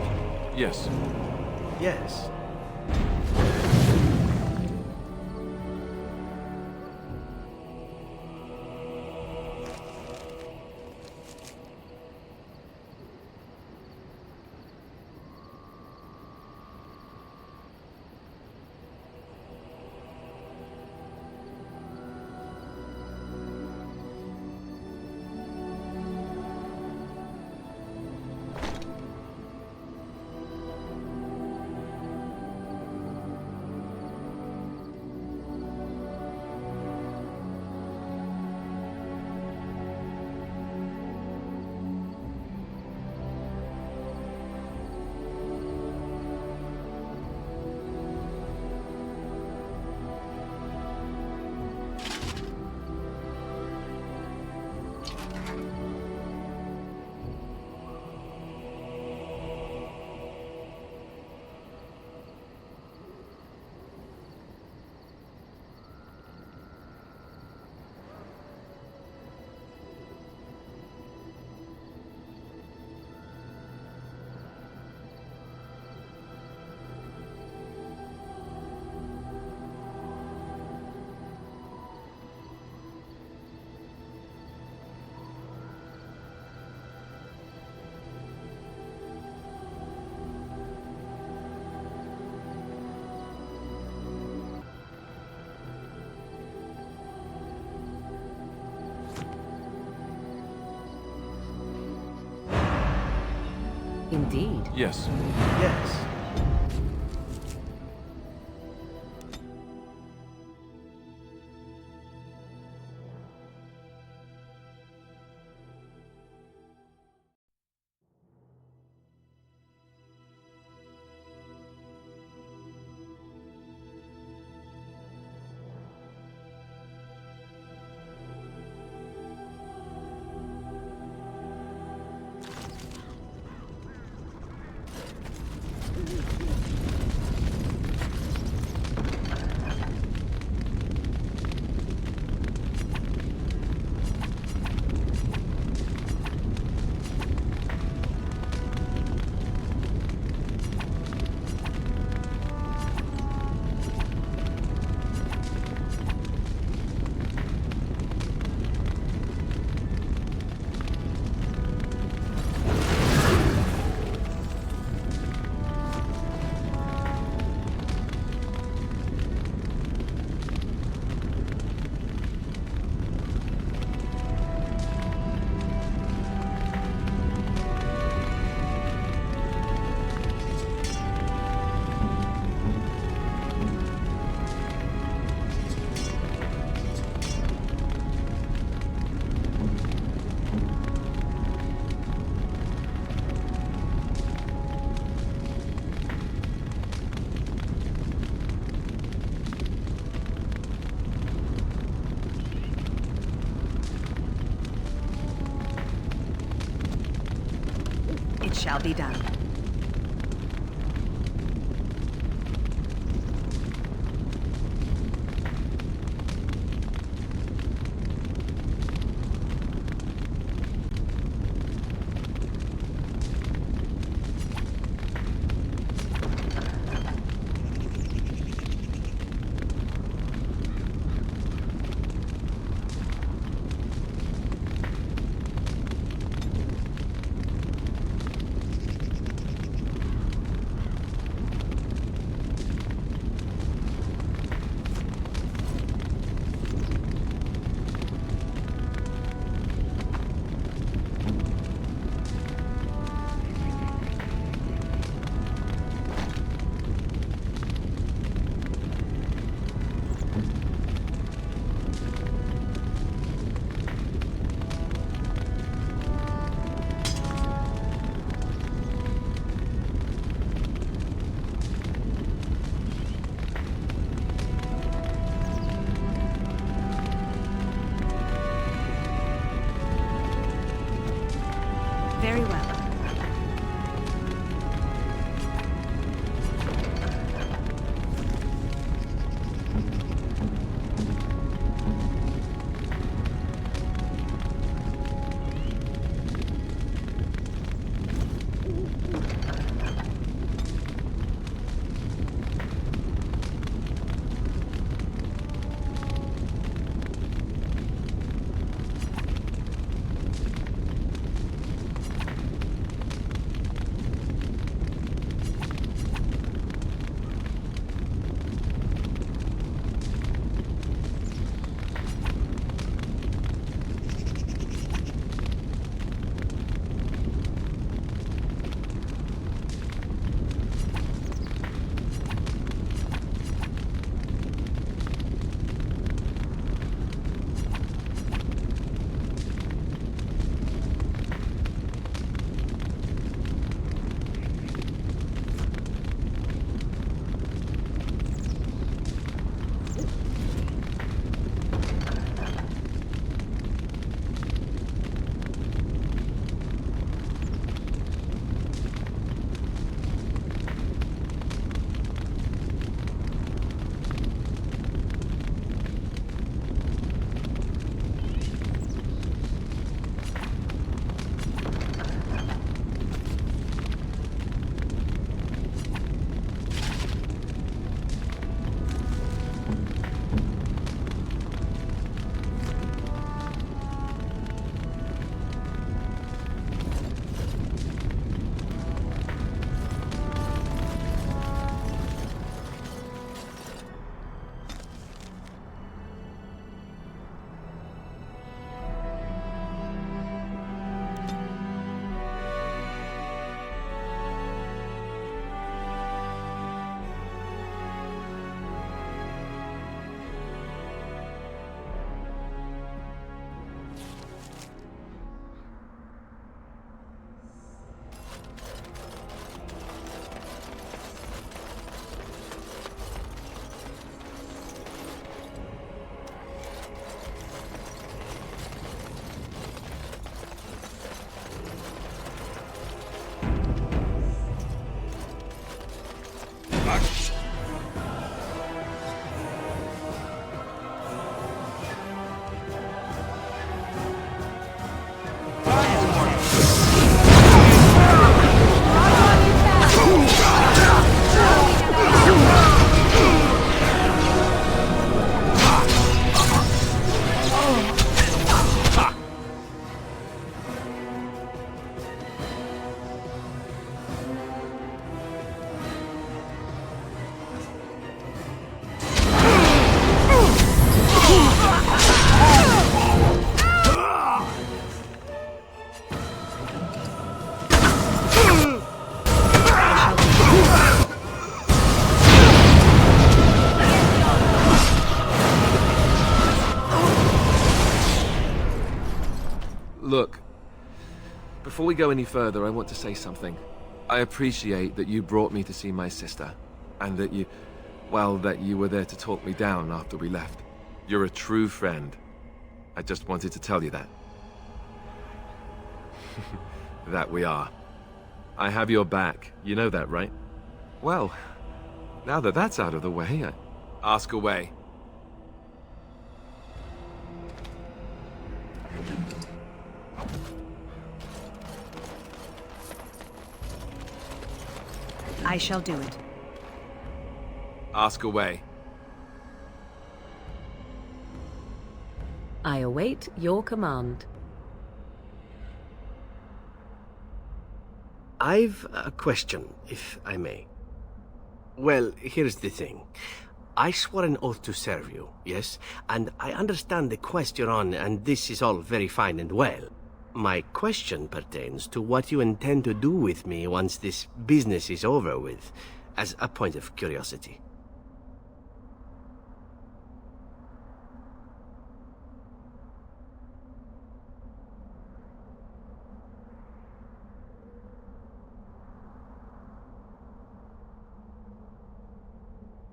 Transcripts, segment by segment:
have. Yes. Yes. Indeed. Yes. Yes. It shall be done. Before we go any further, I want to say something. I appreciate that you brought me to see my sister, and that you were there to talk me down after we left. You're a true friend. I just wanted to tell you that. That we are. I have your back. You know that, right? Well, now that that's out of the way, ask away. I shall do it. Ask away. I await your command. I've a question, if I may. Well, here's the thing. I swore an oath to serve you, yes? And I understand the quest you're on, and this is all very fine and well. My question pertains to what you intend to do with me once this business is over with, as a point of curiosity.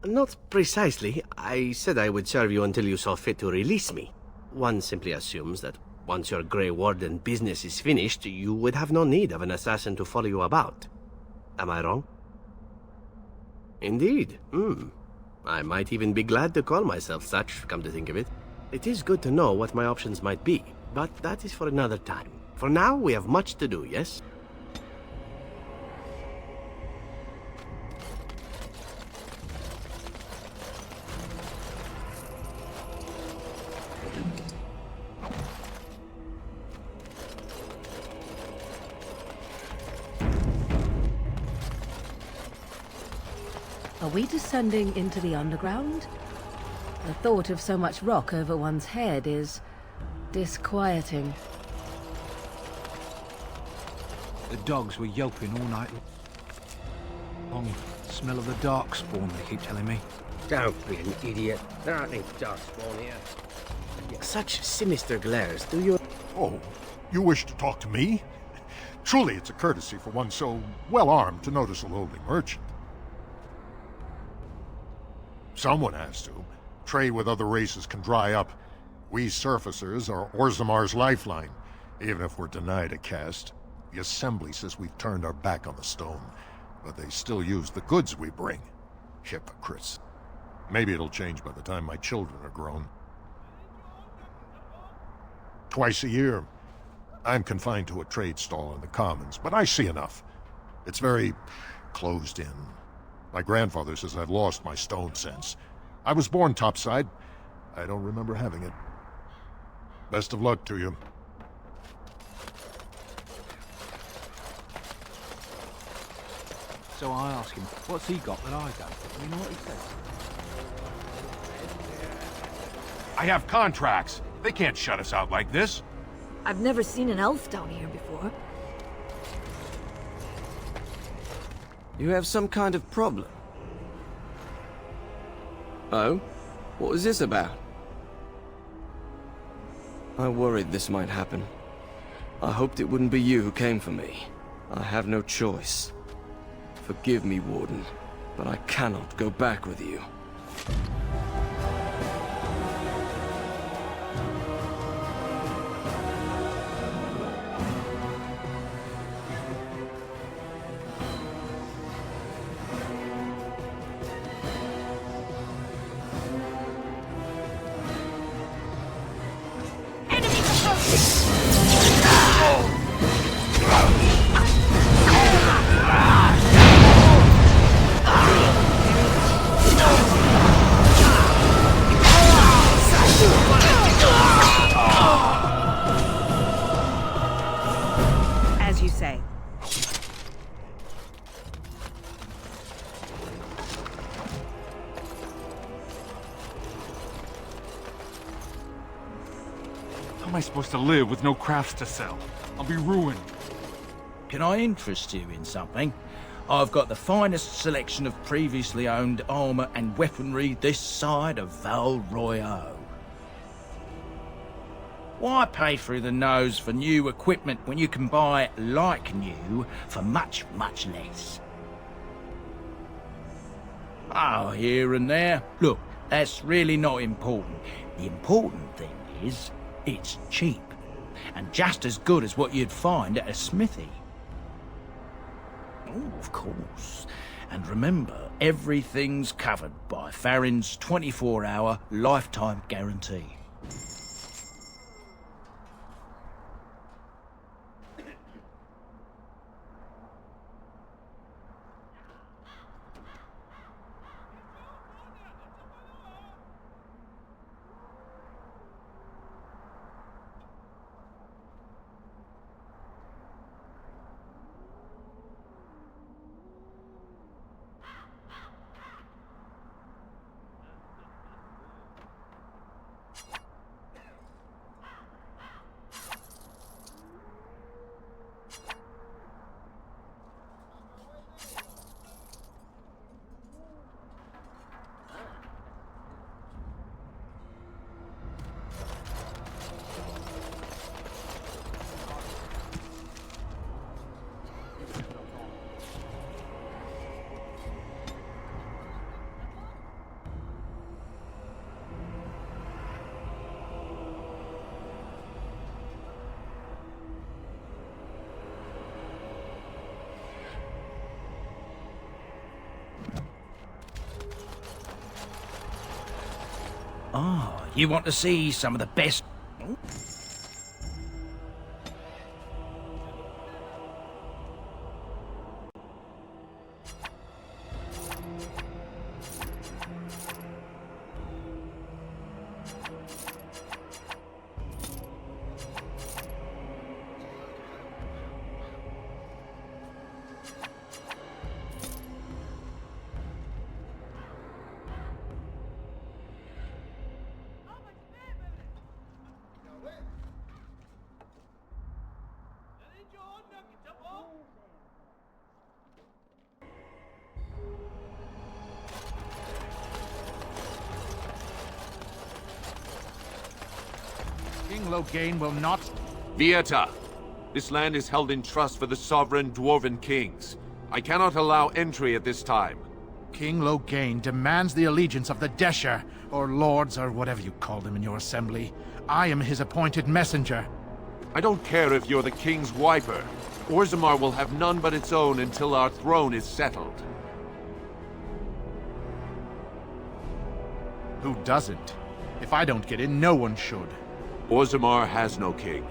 Not precisely. I said I would serve you until you saw fit to release me. One simply assumes that once your Grey Warden business is finished, you would have no need of an assassin to follow you about. Am I wrong? Indeed. I might even be glad to call myself such, come to think of it. It is good to know what my options might be, but that is for another time. For now, we have much to do, yes? Are we descending into the underground? The thought of so much rock over one's head is disquieting. The dogs were yelping all night long. Smell of the dark spawn, they keep telling me. Don't be an idiot. There aren't any dark spawn here. Such sinister glares, do you? Oh, you wish to talk to me? Truly, it's a courtesy for one so well-armed to notice a lowly merchant. Someone has to. Trade with other races can dry up. We surfacers are Orzamar's lifeline, even if we're denied a caste. The Assembly says we've turned our back on the stone, but they still use the goods we bring. Hypocrites. Maybe it'll change by the time my children are grown. Twice a year, I'm confined to a trade stall in the Commons, but I see enough. It's very closed in. My grandfather says I've lost my stone sense. I was born topside. I don't remember having it. Best of luck to you. So I ask him, what's he got that I don't? You know what he says? I have contracts. They can't shut us out like this. I've never seen an elf down here before. You have some kind of problem? Oh? What was this about? I worried this might happen. I hoped it wouldn't be you who came for me. I have no choice. Forgive me, Warden, but I cannot go back with you. As you say. How am I supposed to live with no crafts to sell? I'll be ruined. Can I interest you in something? I've got the finest selection of previously owned armor and weaponry this side of Val Royeaux. Why pay through the nose for new equipment when you can buy like new for much, much less? Oh, here and there. Look, that's really not important. The important thing is, it's cheap. And just as good as what you'd find at a smithy. Oh, of course. And remember, everything's covered by Farron's 24-hour lifetime guarantee. Oh, you want to see some of the best... King Loghain will not... Vieta! This land is held in trust for the sovereign Dwarven kings. I cannot allow entry at this time. King Loghain demands the allegiance of the Desher, or lords, or whatever you call them in your assembly. I am his appointed messenger. I don't care if you're the king's wiper. Orzammar will have none but its own until our throne is settled. Who doesn't? If I don't get in, no one should. Orzammar has no king.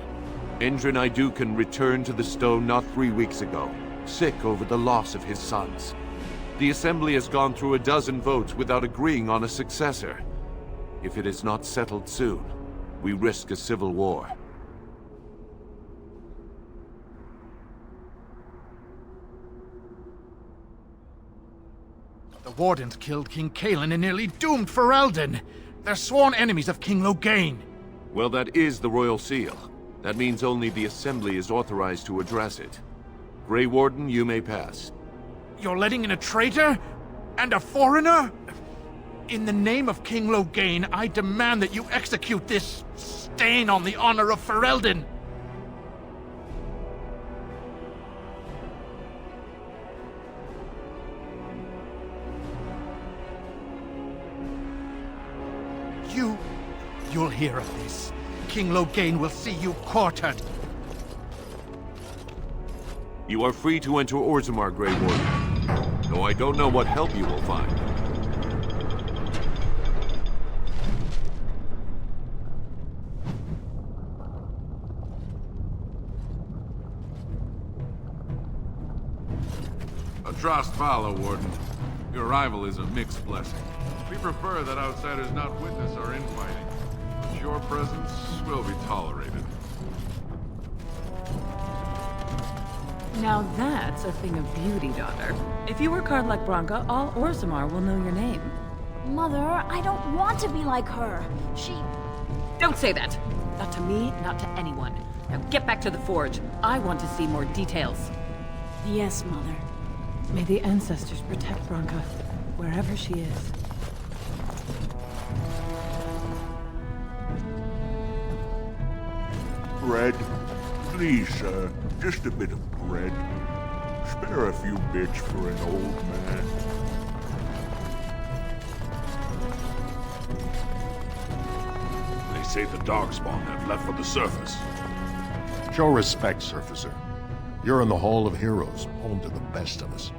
Endrin Idukan returned to the stone not 3 weeks ago, sick over the loss of his sons. The Assembly has gone through a dozen votes without agreeing on a successor. If it is not settled soon, we risk a civil war. The Wardens killed King Cailan and nearly doomed Ferelden. They're sworn enemies of King Loghain. Well, that is the Royal Seal. That means only the Assembly is authorized to address it. Grey Warden, you may pass. You're letting in a traitor? And a foreigner? In the name of King Loghain, I demand that you execute this stain on the honor of Ferelden. You'll hear of this. King Loghain will see you quartered. You are free to enter Orzammar, Grey Warden. Though I don't know what help you will find. A Trost follow, Warden. Your arrival is a mixed blessing. We prefer that outsiders not witness our infighting. But your presence will be tolerated. Now that's a thing of beauty, daughter. If you work hard like Branka, all Orzammar will know your name. Mother, I don't want to be like her. She... Don't say that! Not to me, not to anyone. Now get back to the forge. I want to see more details. Yes, Mother. May the ancestors protect Branka, wherever she is. bread? Please, sir, just a bit of bread. Spare a few bits for an old man. They say the Darkspawn have left for the surface. Show respect, Surfacer. You're in the Hall of Heroes, home to the best of us.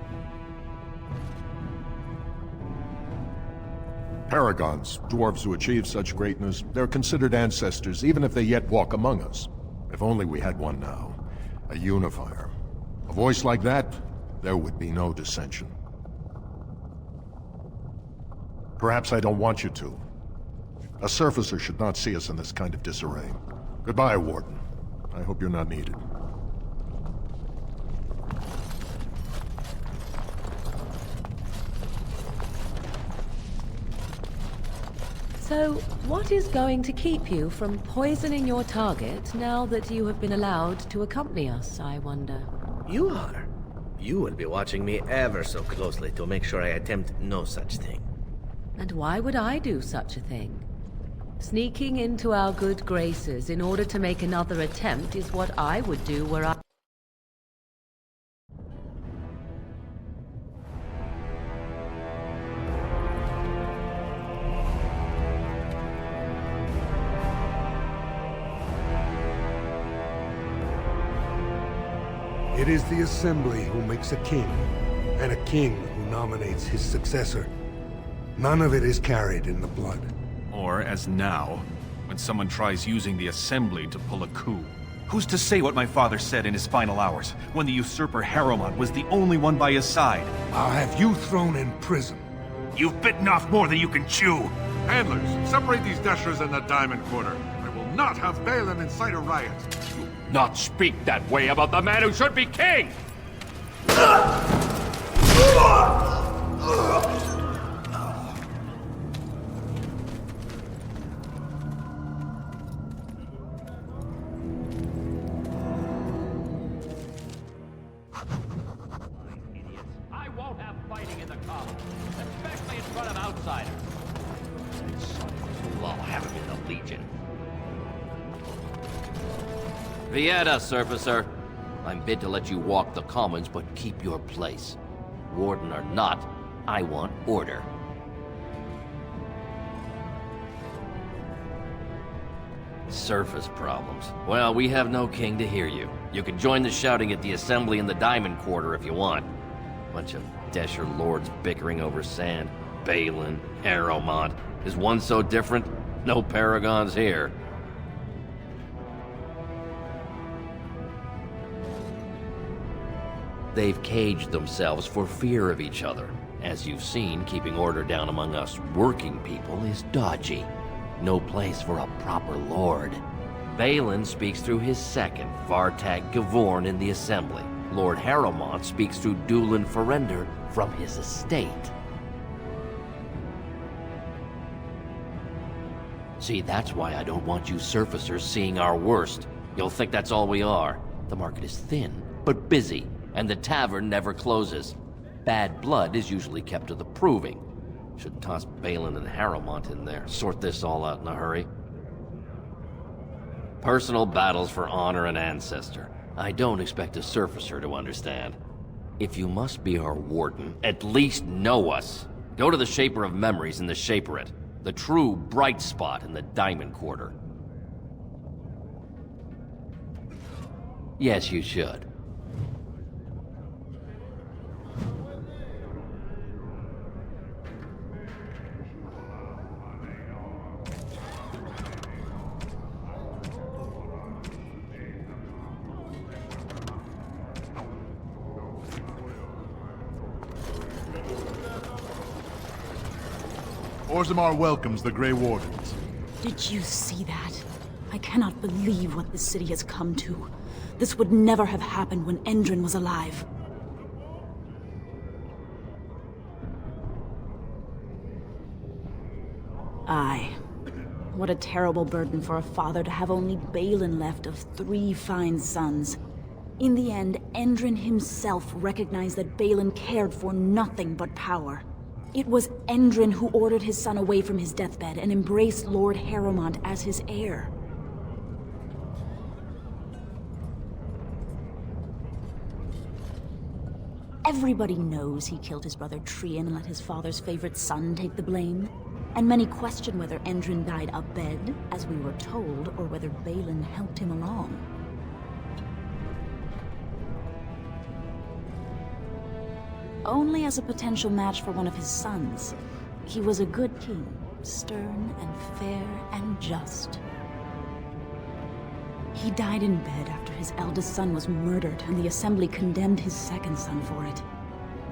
Paragons, dwarves who achieve such greatness, they're considered ancestors even if they yet walk among us. If only we had one now. A unifier. A voice like that, there would be no dissension. Perhaps I don't want you to. A Surfacer should not see us in this kind of disarray. Goodbye, Warden. I hope you're not needed. So, what is going to keep you from poisoning your target now that you have been allowed to accompany us, I wonder? You are. You will be watching me ever so closely to make sure I attempt no such thing. And why would I do such a thing? Sneaking into our good graces in order to make another attempt is what I would do were I... It is the Assembly who makes a king, and a king who nominates his successor. None of it is carried in the blood. Or, as now, when someone tries using the Assembly to pull a coup. Who's to say what my father said in his final hours, when the usurper Harrowmont was the only one by his side? I'll have you thrown in prison. You've bitten off more than you can chew. Handlers, separate these dashers in the Diamond Quarter. I will not have Balin incite a riot. Not speak that way about the man who should be king! I won't have fighting in the Commons, especially in front of outsiders. We'll all have him in the Legion. Vieta, Surfacer. I'm bid to let you walk the Commons, but keep your place. Warden or not, I want order. Surface problems. Well, we have no king to hear you. You can join the shouting at the Assembly in the Diamond Quarter if you want. Bunch of Desher lords bickering over sand. Balin, Harrowmont. Is one so different? No paragons here. They've caged themselves for fear of each other. As you've seen, keeping order down among us working people is dodgy. No place for a proper lord. Balin speaks through his second, Vartag Gavorn, in the Assembly. Lord Harrowmont speaks through Dulin Ferender from his estate. See, that's why I don't want you surfacers seeing our worst. You'll think that's all we are. The market is thin, but busy. And the tavern never closes. Bad blood is usually kept to the proving. Should toss Balin and Harrowmont in there, sort this all out in a hurry. Personal battles for honor and ancestor. I don't expect a surfacer to understand. If you must be our warden, at least know us. Go to the Shaper of Memories in the Shaperate, the true bright spot in the Diamond Quarter. Yes, you should. Orzammar welcomes the Grey Wardens. Did you see that? I cannot believe what this city has come to. This would never have happened when Endrin was alive. Aye. What a terrible burden for a father to have only Balin left of 3 fine sons. In the end, Endrin himself recognized that Balin cared for nothing but power. It was Endrin who ordered his son away from his deathbed and embraced Lord Harrowmont as his heir. Everybody knows he killed his brother Trian and let his father's favorite son take the blame. And many question whether Endrin died abed, as we were told, or whether Balin helped him along. Only as a potential match for one of his sons. He was a good king, stern and fair and just. He died in bed after his eldest son was murdered, and the Assembly condemned his second son for it.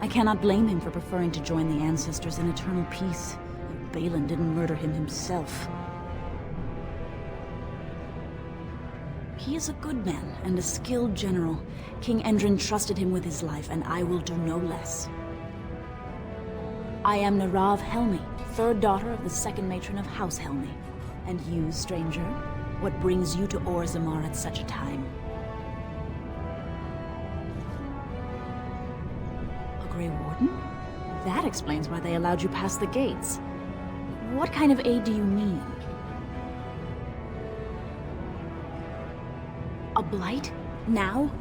I cannot blame him for preferring to join the ancestors in eternal peace. Balin didn't murder him himself. He is a good man and a skilled general. King Endrin trusted him with his life, and I will do no less. I am Narav Helmi, third daughter of the second matron of House Helmi. And you, stranger, what brings you to Orzammar at such a time? A Grey Warden? That explains why they allowed you past the gates. What kind of aid do you mean? A blight? Now?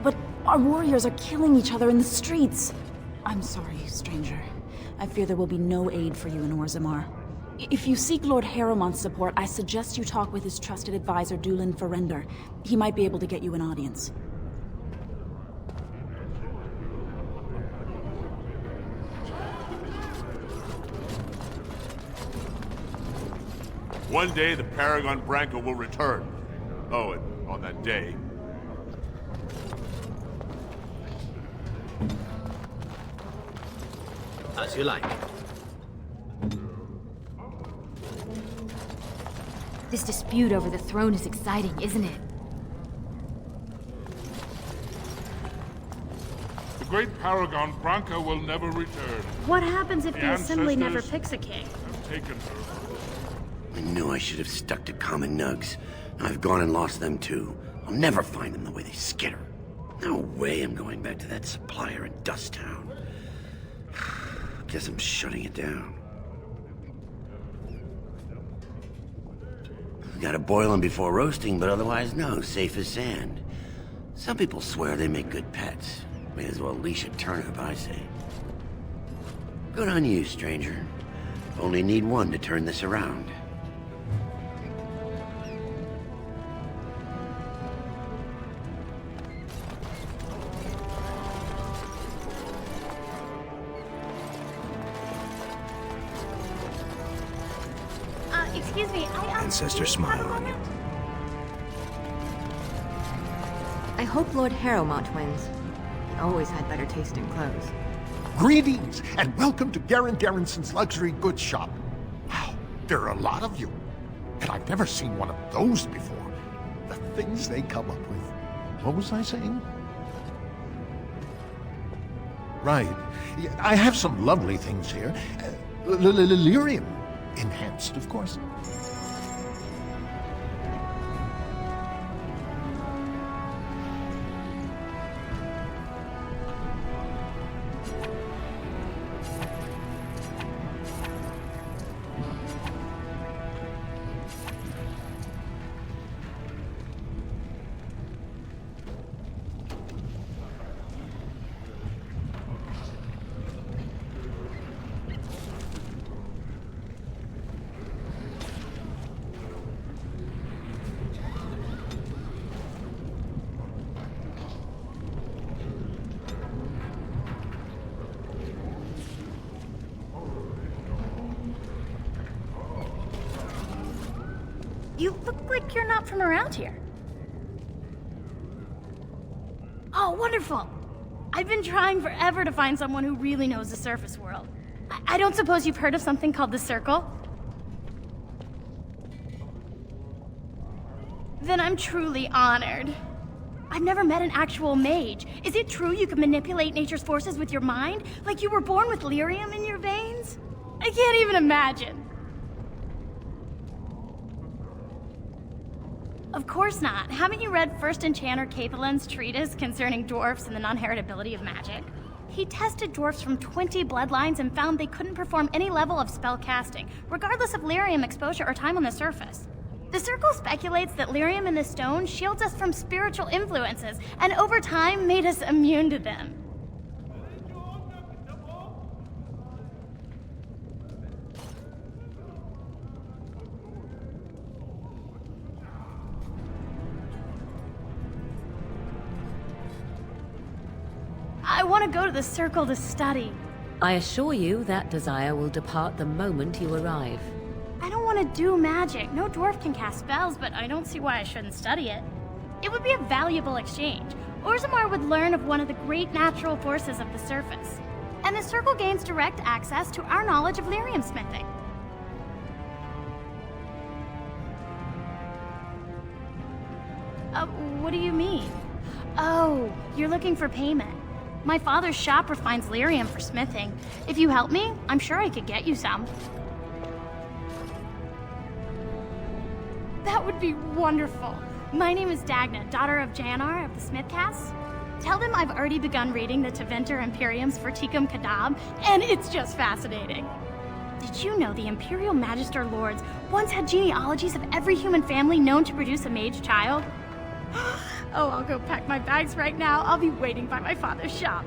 But our warriors are killing each other in the streets. I'm sorry, stranger. I fear there will be no aid for you in Orzammar. If you seek Lord Harrowmont's support, I suggest you talk with his trusted advisor, Dulin Ferender. He might be able to get you an audience. One day, the Paragon Branco will return. Oh, and on that day... As you like. This dispute over the throne is exciting, isn't it? The great Paragon Branca will never return. What happens if the Assembly never ancestors picks a king? have taken her. I knew I should have stuck to common nugs. I've gone and lost them too. I'll never find them the way they skitter. No way I'm going back to that supplier in Dust Town. Guess I'm shutting it down. Gotta boil them before roasting, but otherwise no, safe as sand. Some people swear they make good pets. May as well leash a turnip, I say. Good on you, stranger. Only need one to turn this around. Excuse me, Ancestor smile on you. I hope Lord Harrowmont wins. Always had better taste in clothes. Greetings, and welcome to Garen Garrison's luxury goods shop. Wow, there are a lot of you. And I've never seen one of those before. The things they come up with. What was I saying? Right. Yeah, I have some lovely things here. Lyrium. Enhanced, of course. You look like you're not from around here. Oh, wonderful! I've been trying forever to find someone who really knows the surface world. I don't suppose you've heard of something called the Circle? Then I'm truly honored. I've never met an actual mage. Is it true you can manipulate nature's forces with your mind? Like you were born with lyrium in your veins? I can't even imagine. Of course not. Haven't you read First Enchanter Capeland's treatise concerning dwarfs and the non-heritability of magic? He tested dwarfs from 20 bloodlines and found they couldn't perform any level of spell casting, regardless of lyrium exposure or time on the surface. The Circle speculates that lyrium in the stone shields us from spiritual influences, and over time made us immune to them. want to go to the Circle to study. I assure you that desire will depart the moment you arrive. I don't want to do magic. No dwarf can cast spells, but I don't see why I shouldn't study it. It would be a valuable exchange. Orzammar would learn of one of the great natural forces of the surface. And the Circle gains direct access to our knowledge of lyrium smithing. What do you mean? Oh, you're looking for payment. My father's shop refines lyrium for smithing. If you help me, I'm sure I could get you some. That would be wonderful. My name is Dagna, daughter of Janar of the Smithcast. Tell them I've already begun reading the Tevinter Imperium's Verticum Kadab, and it's just fascinating. Did you know the Imperial Magister Lords once had genealogies of every human family known to produce a mage child? Oh, I'll go pack my bags right now. I'll be waiting by my father's shop.